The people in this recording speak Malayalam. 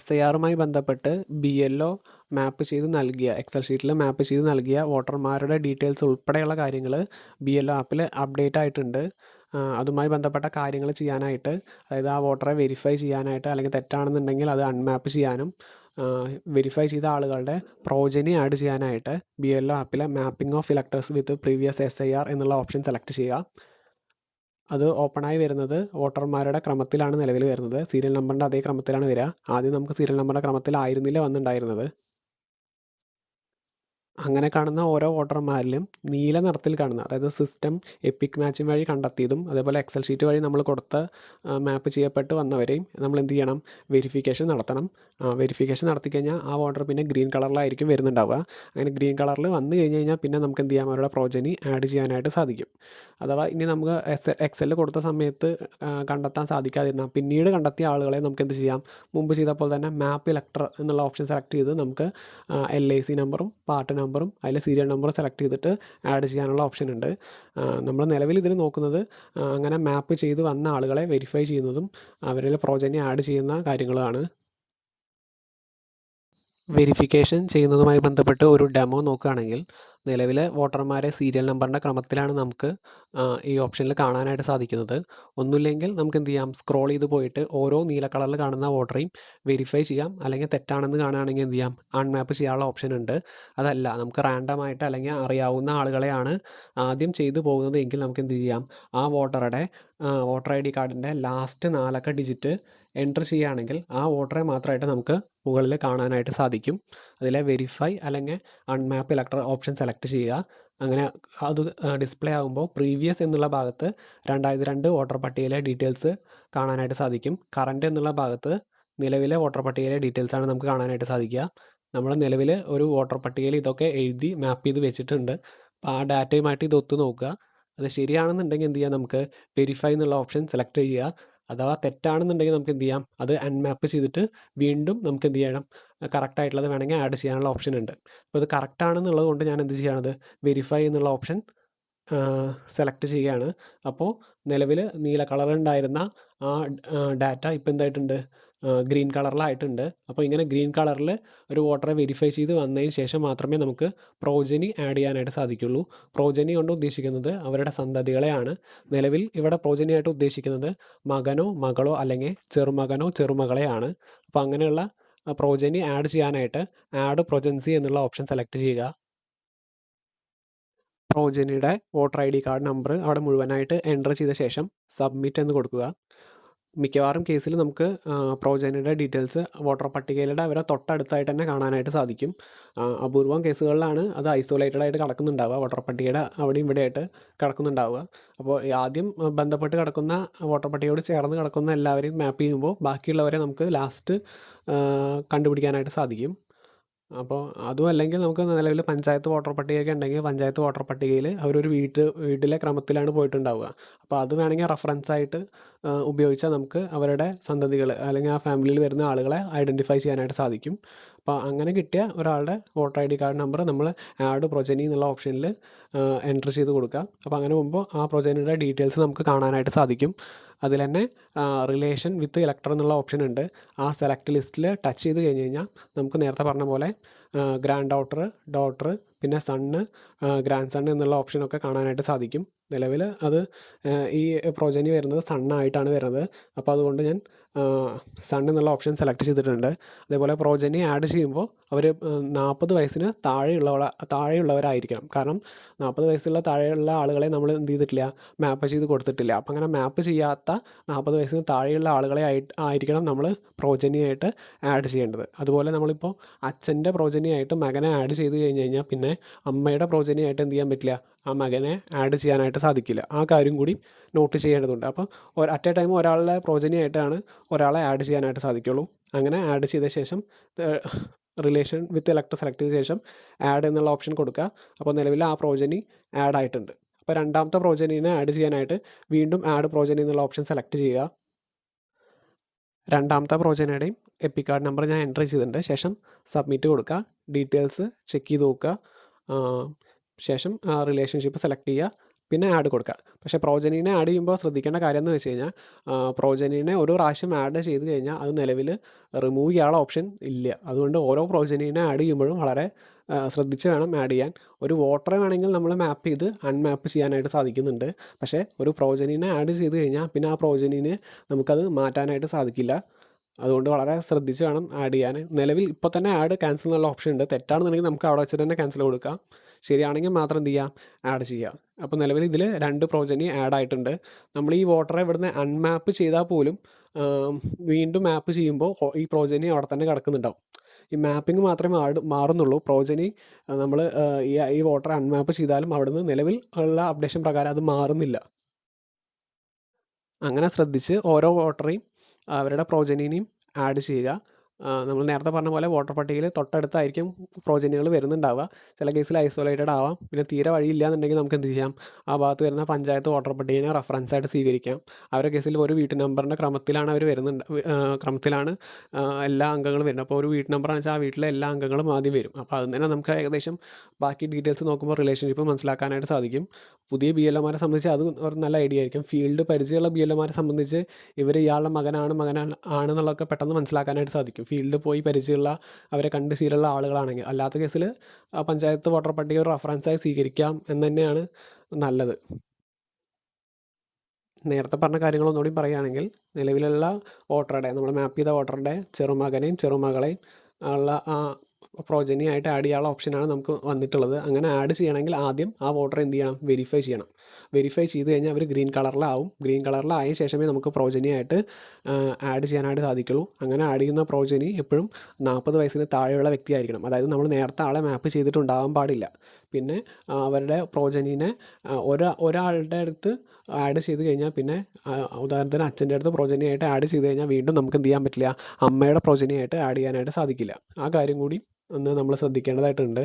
SIRമായി ബന്ധപ്പെട്ട് BLO മാപ്പ് ചെയ്ത് നൽകിയ എക്സൽ ഷീറ്റിൽ മാപ്പ് ചെയ്ത് നൽകിയ വോട്ടർമാരുടെ ഡീറ്റെയിൽസ് ഉൾപ്പെടെയുള്ള കാര്യങ്ങൾ BLO ആപ്പിൽ അപ്ഡേറ്റ് ആയിട്ടുണ്ട്. അതുമായി ബന്ധപ്പെട്ട കാര്യങ്ങൾ ചെയ്യാനായിട്ട്, അതായത് ആ വോട്ടറെ വെരിഫൈ ചെയ്യാനായിട്ട്, അല്ലെങ്കിൽ തെറ്റാണെന്നുണ്ടെങ്കിൽ അത് അൺമാപ്പ് ചെയ്യാനും, വെരിഫൈ ചെയ്ത ആളുകളുടെ പ്രോജനി ആഡ് ചെയ്യാനായിട്ട് BLO ആപ്പിലെ mapping of electors with previous SIR എന്നുള്ള ഓപ്ഷൻ സെലക്ട് ചെയ്യുക. അത് ഓപ്പണായി വരുന്നത് വോട്ടർമാരുടെ ക്രമത്തിലാണ് നിലവിൽ വരുന്നത്. സീരിയൽ നമ്പറിൻ്റെ അതേ ക്രമത്തിലാണ് വരിക. ആദ്യം നമുക്ക് സീരിയൽ നമ്പറിൻ്റെ ക്രമത്തിലായിരുന്നില്ല വന്നിട്ടുണ്ടായിരുന്നത്. അങ്ങനെ കാണുന്ന ഓരോ വോട്ടർമാരിലും നീല നിറത്തിൽ കാണുന്ന, അതായത് സിസ്റ്റം എപ്പിക് മാച്ചിങ് വഴി കണ്ടെത്തിയതും അതേപോലെ എക്സൽ ഷീറ്റ് വഴി നമ്മൾ കൊടുത്ത മാപ്പ് ചെയ്യപ്പെട്ട് വന്നവരെയും നമ്മൾ എന്ത് ചെയ്യണം? വെരിഫിക്കേഷൻ നടത്തണം. വെരിഫിക്കേഷൻ നടത്തി കഴിഞ്ഞാൽ ആ വോട്ടർ പിന്നെ ഗ്രീൻ കളറിലായിരിക്കും വരുന്നുണ്ടാവുക. അങ്ങനെ ഗ്രീൻ കളറിൽ വന്നു കഴിഞ്ഞ് കഴിഞ്ഞാൽ പിന്നെ നമുക്ക് എന്ത് ചെയ്യാം? അവരുടെ പ്രോജനി ആഡ് ചെയ്യാനായിട്ട് സാധിക്കും. അഥവാ ഇനി നമുക്ക് എക്സലിൽ കൊടുത്ത സമയത്ത് കണ്ടെത്താൻ സാധിക്കാതിരുന്നാൽ പിന്നീട് കണ്ടെത്തിയ ആളുകളെ നമുക്ക് എന്ത് ചെയ്യാം? മുമ്പ് ചെയ്തപ്പോൾ തന്നെ മാപ്പ് ഇലക്ടർ എന്നുള്ള ഓപ്ഷൻ സെലക്ട് ചെയ്ത് നമുക്ക് LIC നമ്പറും പാർട്ട് നമ്പറും അതിൽ സീരിയൽ നമ്പറും സെലക്ട് ചെയ്തിട്ട് ആഡ് ചെയ്യാനുള്ള ഓപ്ഷൻ ഉണ്ട്. നമ്മൾ നിലവിൽ ഇതിൽ നോക്കുന്നത് അങ്ങനെ മാപ്പ് ചെയ്ത് വന്ന ആളുകളെ വെരിഫൈ ചെയ്യുന്നതും അവരിൽ പ്രോജനി ആഡ് ചെയ്യുന്ന കാര്യങ്ങളാണ്. വെരിഫിക്കേഷൻ ചെയ്യുന്നതുമായി ബന്ധപ്പെട്ട് ഒരു ഡെമോ നോക്കുകയാണെങ്കിൽ, നിലവിലെ വോട്ടർമാരെ സീരിയൽ നമ്പറിൻ്റെ ക്രമത്തിലാണ് നമുക്ക് ഈ ഓപ്ഷനിൽ കാണാനായിട്ട് സാധിക്കുന്നത്. ഒന്നുമില്ലെങ്കിൽ നമുക്ക് എന്ത് ചെയ്യാം? സ്ക്രോൾ ചെയ്ത് പോയിട്ട് ഓരോ നീല കളറിൽ കാണുന്ന വോട്ടറേയും വെരിഫൈ ചെയ്യാം. അല്ലെങ്കിൽ തെറ്റാണെന്ന് കാണുകയാണെങ്കിൽ എന്ത് ചെയ്യാം? അൺമാപ്പ് ചെയ്യാനുള്ള ഓപ്ഷൻ ഉണ്ട്. അതല്ല, നമുക്ക് റാൻഡമായിട്ട് അല്ലെങ്കിൽ അറിയാവുന്ന ആളുകളെയാണ് ആദ്യം ചെയ്തു പോകുന്നത് എങ്കിൽ നമുക്ക് എന്ത് ചെയ്യാം? ആ വോട്ടറുടെ വോട്ടർ ID കാർഡിൻ്റെ ലാസ്റ്റ് 4 അക്ക ഡിജിറ്റ് എൻ്റർ ചെയ്യുകയാണെങ്കിൽ ആ വോട്ടറെ മാത്രമായിട്ട് നമുക്ക് മുകളിൽ കാണാനായിട്ട് സാധിക്കും. അതിലെ വെരിഫൈ അല്ലെങ്കിൽ അൺമാപ്പ് ഇലക്ടർ ഓപ്ഷൻ സെലക്ട് ചെയ്യുക. അങ്ങനെ അത് ഡിസ്പ്ലേ ആകുമ്പോൾ പ്രീവിയസ് എന്നുള്ള ഭാഗത്ത് 2002 വോട്ടർ പട്ടികയിലെ ഡീറ്റെയിൽസ് കാണാനായിട്ട് സാധിക്കും. കറൻറ്റ് എന്നുള്ള ഭാഗത്ത് നിലവിലെ വോട്ടർ പട്ടികയിലെ ഡീറ്റെയിൽസാണ് നമുക്ക് കാണാനായിട്ട് സാധിക്കുക. നമ്മൾ നിലവിൽ ഒരു വോട്ടർ പട്ടികയിൽ ഇതൊക്കെ എഴുതി മാപ്പ് ചെയ്ത് വെച്ചിട്ടുണ്ട്. അപ്പോൾ ആ ഡാറ്റയുമായിട്ട് ഇത് ഒത്തു നോക്കുക. അത് ശരിയാണെന്നുണ്ടെങ്കിൽ എന്ത് ചെയ്യാം? നമുക്ക് വെരിഫൈ എന്നുള്ള ഓപ്ഷൻ സെലക്ട് ചെയ്യുക. അഥവാ തെറ്റാണെന്നുണ്ടെങ്കിൽ നമുക്ക് എന്ത് ചെയ്യാം? അത് അൺമാപ്പ് ചെയ്തിട്ട് വീണ്ടും നമുക്ക് എന്ത് ചെയ്യണം? കറക്റ്റായിട്ടുള്ളത് വേണമെങ്കിൽ ആഡ് ചെയ്യാനുള്ള ഓപ്ഷൻ ഉണ്ട്. അപ്പോൾ ഇത് കറക്റ്റാണെന്നുള്ളത് കൊണ്ട് ഞാൻ എന്ത് ചെയ്യുകയാണത്? വെരിഫൈ എന്നുള്ള ഓപ്ഷൻ സെലക്ട് ചെയ്യുകയാണ്. അപ്പോൾ നിലവിൽ നീല കളറുണ്ടായിരുന്ന ആ ഡാറ്റ ഇപ്പോൾ എന്തായിട്ടുണ്ട്? ഗ്രീൻ കളറിലായിട്ടുണ്ട്. അപ്പോൾ ഇങ്ങനെ ഗ്രീൻ കളറിൽ ഒരു വോട്ടറെ വെരിഫൈ ചെയ്ത് വന്നതിന് ശേഷം മാത്രമേ നമുക്ക് പ്രോജനി ആഡ് ചെയ്യാനായിട്ട് സാധിക്കുള്ളൂ. പ്രോജനി കൊണ്ട് ഉദ്ദേശിക്കുന്നത് അവരുടെ സന്തതികളെയാണ്. നിലവിൽ ഇവിടെ പ്രോജനിയായിട്ട് ഉദ്ദേശിക്കുന്നത് മകനോ മകളോ അല്ലെങ്കിൽ ചെറുമകനോ ചെറുമകളെയാണ്. അപ്പോൾ അങ്ങനെയുള്ള പ്രോജനി ആഡ് ചെയ്യാനായിട്ട് ആഡ് പ്രൊജൻസി എന്നുള്ള ഓപ്ഷൻ സെലക്ട് ചെയ്യുക. പ്രോജനിയുടെ വോട്ടർ ID കാർഡ് നമ്പർ അവിടെ മുഴുവനായിട്ട് എൻ്റർ ചെയ്ത ശേഷം സബ്മിറ്റ് എന്ന് കൊടുക്കുക. മിക്കവാറും കേസിൽ നമുക്ക് പ്രോജനിയുടെ ഡീറ്റെയിൽസ് വോട്ടർ പട്ടികയിലൂടെ അവരെ തൊട്ടടുത്തായിട്ട് തന്നെ കാണാനായിട്ട് സാധിക്കും. അപൂർവം കേസുകളിലാണ് അത് ഐസൊലേറ്റഡ് ആയിട്ട് കിടക്കുന്നുണ്ടാവുക, വോട്ടർ പട്ടികയുടെ അവിടെയും ഇവിടെയായിട്ട് കിടക്കുന്നുണ്ടാവുക. അപ്പോൾ ആദ്യം ബന്ധപ്പെട്ട് കിടക്കുന്ന വോട്ടർ പട്ടികയോട് ചേർന്ന് കിടക്കുന്ന എല്ലാവരെയും മാപ്പ് ചെയ്യുമ്പോൾ ബാക്കിയുള്ളവരെ നമുക്ക് ലാസ്റ്റ് കണ്ടുപിടിക്കാനായിട്ട് സാധിക്കും. അപ്പോൾ അതും അല്ലെങ്കിൽ നമുക്ക് നിലവിൽ പഞ്ചായത്ത് വോട്ടർ പട്ടികയൊക്കെ ഉണ്ടെങ്കിൽ പഞ്ചായത്ത് വോട്ടർ പട്ടികയിൽ അവരൊരു വീട്ടിലെ ക്രമത്തിലാണ് പോയിട്ടുണ്ടാവുക. അപ്പോൾ അത് വേണമെങ്കിൽ റെഫറൻസായിട്ട് ഉപയോഗിച്ചാൽ നമുക്ക് അവരുടെ സന്തതികൾ അല്ലെങ്കിൽ ആ ഫാമിലിയിൽ വരുന്ന ആളുകളെ ഐഡൻറ്റിഫൈ ചെയ്യാനായിട്ട് സാധിക്കും. അപ്പോൾ അങ്ങനെ കിട്ടിയ ഒരാളുടെ വോട്ടർ ID കാർഡ് നമ്പർ നമ്മൾ ആഡ് പ്രൊജനി എന്നുള്ള ഓപ്ഷനിൽ എൻ്റർ ചെയ്ത് കൊടുക്കുക. അപ്പോൾ അങ്ങനെ പോകുമ്പോൾ ആ പ്രൊജനിയുടെ ഡീറ്റെയിൽസ് നമുക്ക് കാണാനായിട്ട് സാധിക്കും. അതിൽ തന്നെ റിലേഷൻ വിത്ത് ഇലക്ടർ എന്നുള്ള ഓപ്ഷൻ ഉണ്ട്. ആ സെലക്ട് ലിസ്റ്റിൽ ടച്ച് ചെയ്ത് കഴിഞ്ഞ് കഴിഞ്ഞാൽ നമുക്ക് നേരത്തെ പറഞ്ഞ പോലെ ഗ്രാൻഡ് ഡോട്ടർ പിന്നെ സണ്ണ്, ഗ്രാൻഡ് സൺ എന്നുള്ള ഓപ്ഷനൊക്കെ കാണാനായിട്ട് സാധിക്കും. നിലവിൽ അത് ഈ പ്രോജനി വരുന്നത് സണ്ണായിട്ടാണ് വരുന്നത്. അപ്പോൾ അതുകൊണ്ട് ഞാൻ സൺ എന്നുള്ള ഓപ്ഷൻ സെലക്ട് ചെയ്തിട്ടുണ്ട്. അതേപോലെ പ്രോജനി ആഡ് ചെയ്യുമ്പോൾ അവർ 40 വയസ്സിന് താഴെയുള്ളവരായിരിക്കണം. കാരണം 40 വയസ്സുള്ള താഴെയുള്ള ആളുകളെ നമ്മൾ എന്ത് ചെയ്തിട്ടില്ല? മാപ്പ് ചെയ്ത് കൊടുത്തിട്ടില്ല. അപ്പം അങ്ങനെ മാപ്പ് ചെയ്യാത്ത 40 വയസ്സിന് താഴെയുള്ള ആളുകളെ ആയിരിക്കണം നമ്മൾ പ്രോജനിയായിട്ട് ആഡ് ചെയ്യേണ്ടത്. അതുപോലെ നമ്മളിപ്പോൾ അച്ഛൻ്റെ പ്രോജനിയായിട്ട് മകനെ ആഡ് ചെയ്ത് കഴിഞ്ഞ് കഴിഞ്ഞാൽ പിന്നെ അമ്മയുടെ പ്രോജനിയായിട്ട് എന്ത് ചെയ്യാൻ പറ്റില്ല? ആ മകനെ ആഡ് ചെയ്യാനായിട്ട് സാധിക്കില്ല. ആ കാര്യം കൂടി നോട്ട് ചെയ്യേണ്ടതുണ്ട്. അപ്പോൾ അറ്റ് എ ടൈം ഒരാളുടെ പ്രോജനിയായിട്ടാണ് ഒരാളെ ആഡ് ചെയ്യാനായിട്ട് സാധിക്കുള്ളൂ. അങ്ങനെ ആഡ് ചെയ്ത ശേഷം റിലേഷൻ വിത്ത് ഇലക്ടർ സെലക്ട് ചെയ്ത ശേഷം ആഡ് എന്നുള്ള ഓപ്ഷൻ കൊടുക്കുക. അപ്പോൾ നിലവിൽ ആ പ്രോജനി ആഡ് ആയിട്ടുണ്ട്. അപ്പോൾ രണ്ടാമത്തെ പ്രോജനീനെ ആഡ് ചെയ്യാനായിട്ട് വീണ്ടും ആഡ് പ്രോജനി എന്നുള്ള ഓപ്ഷൻ സെലക്ട് ചെയ്യുക. രണ്ടാമത്തെ പ്രോജനിയുടെയും എപ്പിക് കാർഡ് നമ്പർ ഞാൻ എൻ്റർ ചെയ്തിട്ടുണ്ട്. ശേഷം സബ്മിറ്റ് കൊടുക്കുക. ഡീറ്റെയിൽസ് ചെക്ക് ചെയ്ത് നോക്കുക. ശേഷം റിലേഷൻഷിപ്പ് സെലക്ട് ചെയ്യുക. പിന്നെ ആഡ് കൊടുക്കുക. പക്ഷേ പ്രോജനീനെ ആഡ് ചെയ്യുമ്പോൾ ശ്രദ്ധിക്കേണ്ട കാര്യം എന്ന് വെച്ച് കഴിഞ്ഞാൽ പ്രോജനീനെ ഒരു പ്രാവശ്യം ആഡ് ചെയ്ത് കഴിഞ്ഞാൽ അത് നിലവിൽ റിമൂവ് ചെയ്യാനുള്ള ഓപ്ഷൻ ഇല്ല. അതുകൊണ്ട് ഓരോ പ്രോജനീനെ ആഡ് ചെയ്യുമ്പോഴും വളരെ ശ്രദ്ധിച്ച് വേണം ആഡ് ചെയ്യാൻ. ഒരു വോട്ടറെ വേണമെങ്കിൽ നമ്മൾ മാപ്പ് ചെയ്ത് അൺമാപ്പ് ചെയ്യാനായിട്ട് സാധിക്കുന്നുണ്ട്. പക്ഷേ ഒരു പ്രോജനീനെ ആഡ് ചെയ്ത് കഴിഞ്ഞാൽ പിന്നെ ആ പ്രോജനീനെ നമുക്കത് മാറ്റാനായിട്ട് സാധിക്കില്ല. അതുകൊണ്ട് വളരെ ശ്രദ്ധിച്ച് വേണം ആഡ് ചെയ്യാൻ. നിലവിൽ ഇപ്പോൾ തന്നെ ആഡ് ക്യാൻസൽ എന്നുള്ള ഓപ്ഷൻ ഉണ്ട്. തെറ്റാണെന്നുണ്ടെങ്കിൽ നമുക്ക് അവിടെ വെച്ചിട്ട് തന്നെ ക്യാൻസൽ കൊടുക്കാം. ശരിയാണെങ്കിൽ മാത്രം എന്ത് ചെയ്യാം, ആഡ് ചെയ്യാം. അപ്പോൾ നിലവിൽ ഇതിൽ 2 പ്രോജനി ആഡ് ആയിട്ടുണ്ട്. നമ്മൾ ഈ വോട്ടറെ ഇവിടുന്ന് അൺമാപ്പ് ചെയ്താൽ പോലും വീണ്ടും മാപ്പ് ചെയ്യുമ്പോൾ ഈ പ്രോജനി അവിടെ തന്നെ കിടക്കുന്നുണ്ടാവും. ഈ മാപ്പിംഗ് മാത്രമേ മാറുന്നുള്ളൂ. പ്രോജനി നമ്മൾ ഈ വോട്ടറെ അൺമാപ്പ് ചെയ്താലും അവിടുന്ന് നിലവിൽ ഉള്ള അപ്ഡേഷൻ പ്രകാരം അത് മാറുന്നില്ല. അങ്ങനെ ശ്രദ്ധിച്ച് ഓരോ വോട്ടറെയും അവരുടെ പ്രോജനീനെയും ആഡ് ചെയ്യുക. നമ്മൾ നേരത്തെ പറഞ്ഞ പോലെ വോട്ടർ പട്ടികയിൽ തൊട്ടടുത്തായിരിക്കും പ്രോജനികൾ വരുന്നുണ്ടാവുക. ചില കേസിൽ ഐസൊലേറ്റഡ് ആവാം. പിന്നെ തീരെ വഴിയില്ല എന്നുണ്ടെങ്കിൽ നമുക്ക് എന്ത് ചെയ്യാം, ആ ഭാഗത്ത് വരുന്ന പഞ്ചായത്ത് വോട്ടർ പട്ടികയെ റെഫറൻസ് ആയിട്ട് സ്വീകരിക്കാം. അവരുടെ കേസിൽ ഒരു വീട്ടു നമ്പറിൻ്റെ ക്രമത്തിലാണ് അവർ ക്രമത്തിലാണ് എല്ലാ അംഗങ്ങളും വരുന്നത്. അപ്പോൾ ഒരു വീട്ടു നമ്പറാണെന്ന് വെച്ചാൽ ആ വീട്ടിലെ എല്ലാ അംഗങ്ങളും ആദ്യം വരും. അപ്പോൾ അതിൽ തന്നെ നമുക്ക് ഏകദേശം ബാക്കി ഡീറ്റെയിൽസ് നോക്കുമ്പോൾ റിലേഷൻഷിപ്പ് മനസ്സിലാക്കാനായിട്ട് സാധിക്കും. പുതിയ ബി എൽ ഒമാരെ സംബന്ധിച്ച് അത് ഒരു നല്ല ഐഡിയ ആയിരിക്കും. ഫീൽഡ് പരിചയമുള്ള ബി എൽ ഒമാരെ സംബന്ധിച്ച് ഇയാളുടെ ആണെന്നുള്ളതൊക്കെ പെട്ടെന്ന് മനസ്സിലാക്കാനായിട്ട് സാധിക്കും. ഫീൽഡ് പോയി പരിചയമുള്ള അവരെ കണ്ട് ശീലമുള്ള ആളുകളാണെങ്കിൽ. അല്ലാത്ത കേസിൽ പഞ്ചായത്ത് വോട്ടർ പട്ടിക ഒരു റെഫറൻസായി സ്വീകരിക്കാം എന്ന് തന്നെയാണ് നല്ലത്. നേരത്തെ പറഞ്ഞ കാര്യങ്ങളൊന്നുകൂടി പറയുകയാണെങ്കിൽ നിലവിലുള്ള വോട്ടറുടെ നമ്മൾ മാപ്പ് ചെയ്ത വോട്ടറുടെ ചെറുമകനെയും ചെറുമകളെയും ഉള്ള പ്രോജനിയായിട്ട് ആഡ് ചെയ്യാനുള്ള ഓപ്ഷനാണ് നമുക്ക് വന്നിട്ടുള്ളത്. അങ്ങനെ ആഡ് ചെയ്യണമെങ്കിൽ ആദ്യം ആ വോട്ടർ എന്ത് ചെയ്യണം, വെരിഫൈ ചെയ്യണം. വെരിഫൈ ചെയ്ത് കഴിഞ്ഞാൽ അവർ ഗ്രീൻ കളറിലാവും. ഗ്രീൻ കളറിലായ ശേഷമേ നമുക്ക് പ്രോജനിയായിട്ട് ആഡ് ചെയ്യാനായിട്ട് സാധിക്കുള്ളൂ. അങ്ങനെ ആഡ് ചെയ്യുന്ന പ്രോജനി എപ്പോഴും 40 വയസ്സിന് താഴെയുള്ള വ്യക്തിയായിരിക്കണം. അതായത് നമ്മൾ നേരത്തെ ആളെ മാപ്പ് ചെയ്തിട്ടുണ്ടാകാൻ പാടില്ല. പിന്നെ അവരുടെ പ്രോജനീനെ ഒരാളുടെ അടുത്ത് ആഡ് ചെയ്ത് കഴിഞ്ഞാൽ പിന്നെ ഉദാഹരണത്തിന് അച്ഛൻ്റെ അടുത്ത് പ്രോജനിയായിട്ട് ആഡ് ചെയ്ത് കഴിഞ്ഞാൽ വീണ്ടും നമുക്ക് എന്ത് ചെയ്യാൻ പറ്റില്ല, അമ്മയുടെ പ്രോജനിയായിട്ട് ആഡ് ചെയ്യാനായിട്ട് സാധിക്കില്ല. ആ കാര്യം കൂടി ഒന്ന് നമ്മൾ ശ്രദ്ധിക്കേണ്ടതായിട്ടുണ്ട്.